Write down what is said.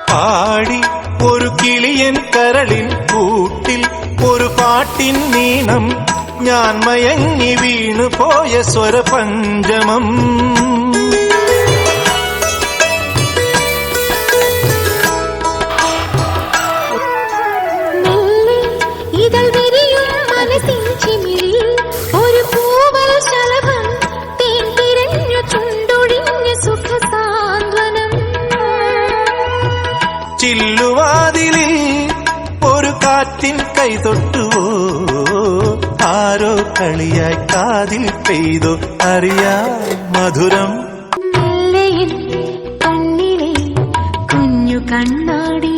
പാടി ഒരു കിളിയൻ കരളിൻ കൂട്ടിൽ ഒരു പാട്ടിൻ നീണം ഞാൻ മയങ്ങി വീണു പോയ സ്വരപഞ്ചമം. ചില്ലുവാതിലിൽ ഒരു കാറ്റിൻ കൈതൊട്ടുവോ, ആരോ കളിയായി കാതിൽ പെയ്തോ അറിയാ മധുരം. കണ്ണിലെ കുഞ്ഞു കണ്ണാടി